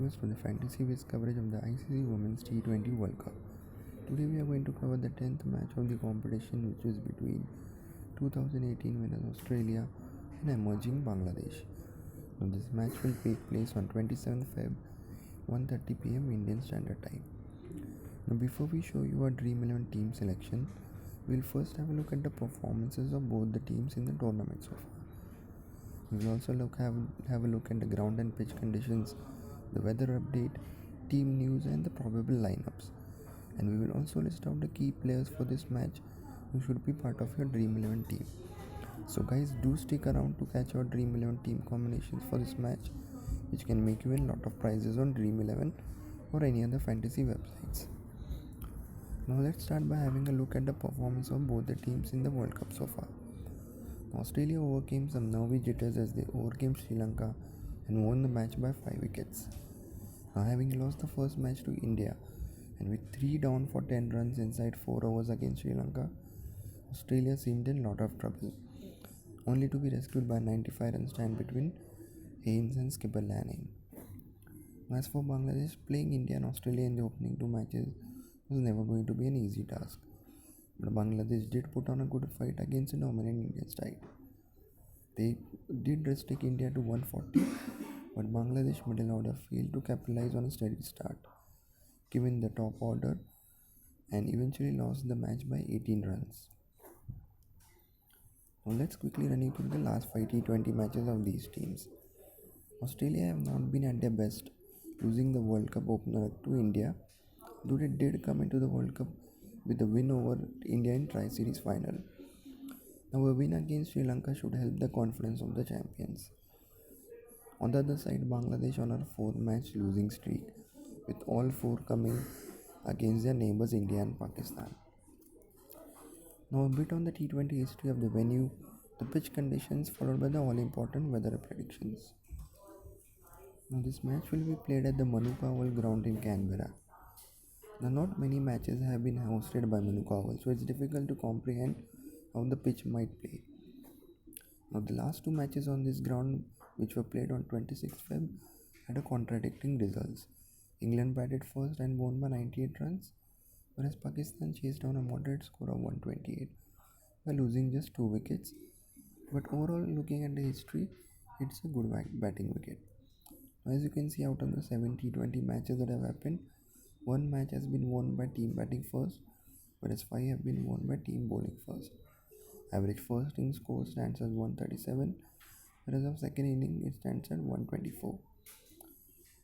viewers to the Fantasy Whizz coverage of the ICC Women's T20 World Cup. Today we are going to cover the 10th match of the competition, which is between 2018 winners Australia and emerging Bangladesh. Now this match will take place on 27th Feb 1:30 pm Indian Standard Time. Now before we show you our Dream 11 team selection, we'll first have a look at the performances of both the teams in the tournament so far. We will also have a look at the ground and pitch conditions, the weather update, team news and the probable lineups. And we will also list out the key players for this match who should be part of your Dream 11 team. So guys, do stick around to catch our Dream 11 team combinations for this match, which can make you win a lot of prizes on Dream 11 or any other fantasy websites. Now let's start by having a look at the performance of both the teams in the World Cup so far. Australia overcame some nervy jitters as they overcame Sri Lanka and won the match by 5 wickets. Now having lost the first match to India and with 3 down for 10 runs inside 4 overs against Sri Lanka, Australia seemed in a lot of trouble, only to be rescued by a 95 run stand between Haynes and skipper Lanning. As for Bangladesh, playing India and Australia in the opening 2 matches was never going to be an easy task. But Bangladesh did put on a good fight against a dominant Indian side. They did restrict India to 140, but Bangladesh middle order failed to capitalize on a steady start, given the top order, and eventually lost the match by 18 runs. Now let's quickly run you through the last 5 T20 matches of these teams. Australia have not been at their best, losing the World Cup opener to India, though they did come into the World Cup with a win over India in Tri-Series final. Now a win against Sri Lanka should help the confidence of the champions. On the other side, Bangladesh on a 4-match losing streak, with all 4 coming against their neighbours India and Pakistan. Now a bit on the T20 history of the venue, the pitch conditions followed by the all-important weather predictions. Now this match will be played at the Manuka Oval ground in Canberra. Now not many matches have been hosted by Manuka Oval, so it's difficult to comprehend how the pitch might play. Now the last 2 matches on this ground, which were played on 26th Feb, had a contradicting results. England batted first and won by 98 runs, whereas Pakistan chased down a moderate score of 128 by losing just 2 wickets. But overall, looking at the history, it's a good batting wicket. Now, as you can see, out of the 7 T20 matches that have happened, 1 match has been won by team batting first, whereas 5 have been won by team bowling first. Average first inning score stands as 137, whereas of second inning it stands at 124.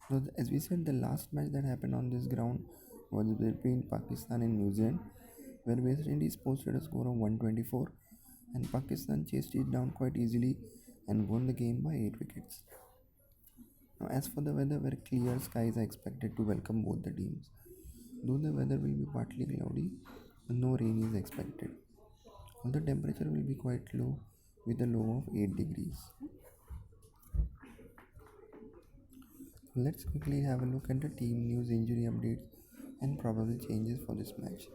So as we said, the last match that happened on this ground was between Pakistan and New Zealand, where West Indies posted a score of 124 and Pakistan chased it down quite easily and won the game by 8 wickets. Now as for the weather, where clear skies are expected to welcome both the teams. Though the weather will be partly cloudy, no rain is expected. Although temperature will be quite low with a low of 8 degrees. Let's quickly have a look at the team news, injury updates and probable changes for this match.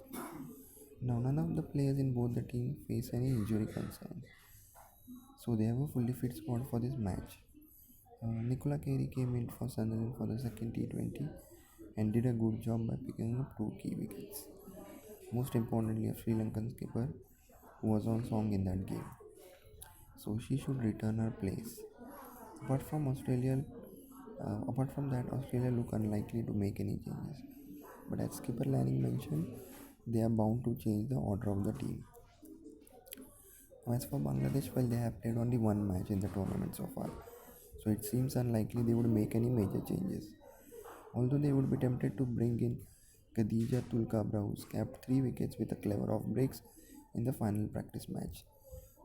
Now none of the players in both the teams face any injury concerns, so they have a fully fit squad for this match. Nicola Carey came in for Sunderland for the second T20 and did a good job by picking up 2 key wickets. Most importantly, a Sri Lankan skipper who was on song in that game, so she should return her place. Apart from that, Australia look unlikely to make any changes. But as skipper Lanning mentioned, they are bound to change the order of the team. As for Bangladesh, well, they have played only 1 match in the tournament so far, so it seems unlikely they would make any major changes. Although they would be tempted to bring in Khadija Tulkabra, who capped 3 wickets with a clever off breaks in the final practice match,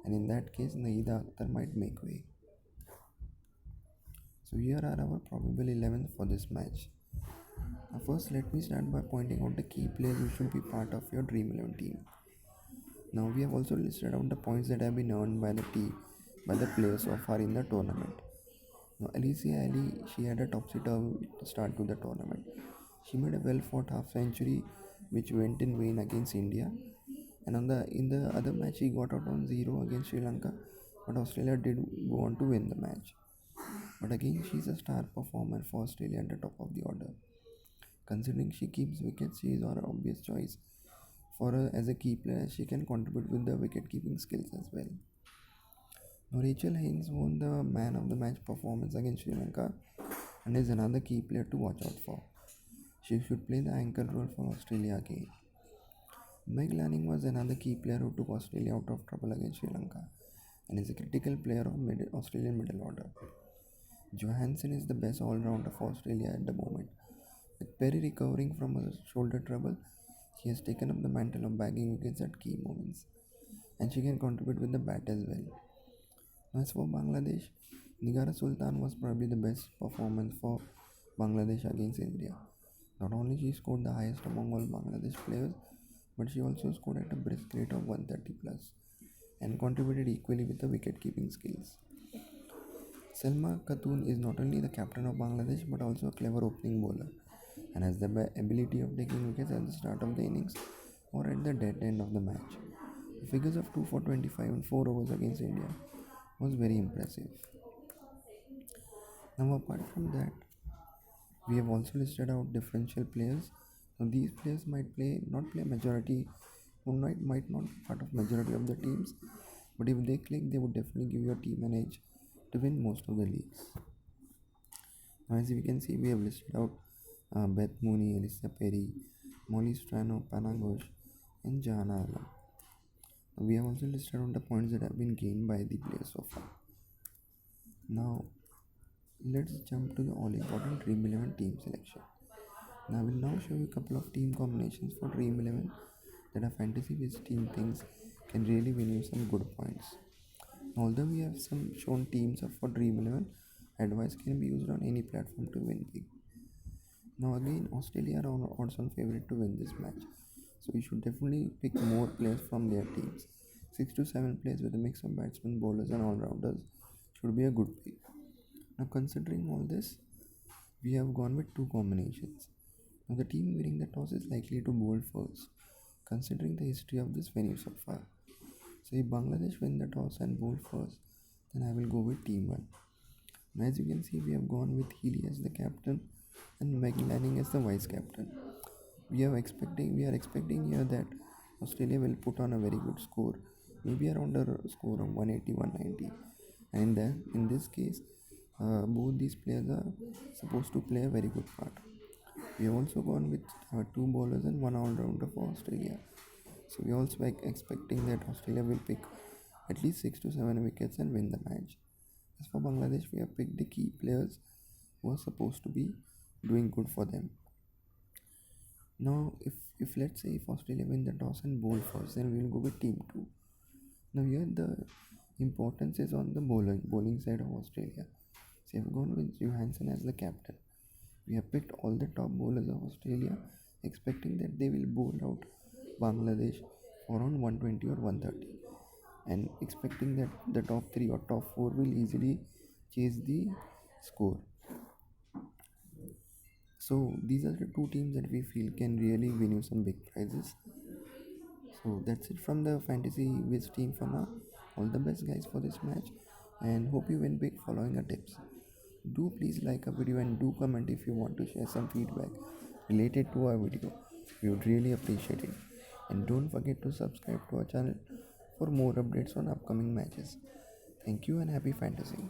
and in that case Naeeda Akhtar might make way. So here are our probable 11 for this match. Now first, let me start by pointing out the key players who should be part of your Dream 11 team. Now we have also listed out the points that have been earned by the players so far in the tournament. Now Alicia Ali, she had a topsy-turvy start to the tournament. She made a well-fought half-century which went in vain against India, and in the other match she got out on 0 against Sri Lanka, but Australia did go on to win the match. But again, she's a star performer for Australia at the top of the order. Considering she keeps wickets, she is our obvious choice for her as a key player. She can contribute with the wicket keeping skills as well. Now, Rachel Haynes won the man of the match performance against Sri Lanka and is another key player to watch out for. She should play the anchor role for Australia again. Meg Lanning was another key player who took Australia out of trouble against Sri Lanka and is a critical player of Australian middle order. Johansson is the best all-rounder for Australia at the moment. With Perry recovering from a shoulder trouble, she has taken up the mantle of bagging wickets at key moments, and she can contribute with the bat as well. As for Bangladesh, Nigara Sultan was probably the best performance for Bangladesh against India. Not only she scored the highest among all Bangladesh players, but she also scored at a brisk rate of 130 plus and contributed equally with the wicket keeping skills. Selma Khatun is not only the captain of Bangladesh but also a clever opening bowler and has the ability of taking wickets at the start of the innings or at the dead end of the match. The figures of 2 for 25 in 4 overs against India was very impressive. Now, apart from that, we have also listed out differential players. Now, these players not play majority, or might not be part of majority of the teams, but if they click, they would definitely give your team an edge to win most of the leagues. Now, as we can see, we have listed out Beth Mooney, Alicia Perry, Molly Strano, Panagosh, and Jana Alam. We have also listed out the points that have been gained by the players so far. Now, let's jump to the all important Dream 11 team selection. Now, I will now show you a couple of team combinations for Dream 11 that a Fantasy Whizz team thinks can really win you some good points. Although we have some shown teams up for Dream 11, advice can be used on any platform to win big. Now again, Australia are odds-on favorite to win this match, so you should definitely pick more players from their teams. 6 to 7 players with a mix of batsmen, bowlers and all-rounders should be a good pick. Now considering all this, we have gone with two combinations. Now the team winning the toss is likely to bowl first, considering the history of this venue so far. So if Bangladesh win the toss and bowl first, then I will go with team 1. Now as you can see, we have gone with Healy as the captain and Meg Lanning as the vice captain. We are expecting here that Australia will put on a very good score, maybe around a score of 180, 190. And then in this case, both these players are supposed to play a very good part. We have also gone with 2 bowlers and 1 all-rounder for Australia. So we are also expecting that Australia will pick at least 6 to 7 wickets and win the match. As for Bangladesh, we have picked the key players who are supposed to be doing good for them. Now, if let's say if Australia win the toss and bowl first, then we will go with team 2. Now here the importance is on the bowling side of Australia. So we have gone with Johansson as the captain. We have picked all the top bowlers of Australia, expecting that they will bowl out Bangladesh for around 120 or 130, and expecting that the top 3 or top 4 will easily chase the score. So these are the two teams that we feel can really win you some big prizes. So that's it from the Fantasy Whizz team for now. All the best guys for this match and hope you win big following our tips. Do please like our video and do comment if you want to share some feedback related to our video. We would really appreciate it. And don't forget to subscribe to our channel for more updates on upcoming matches. Thank you and happy fantasy.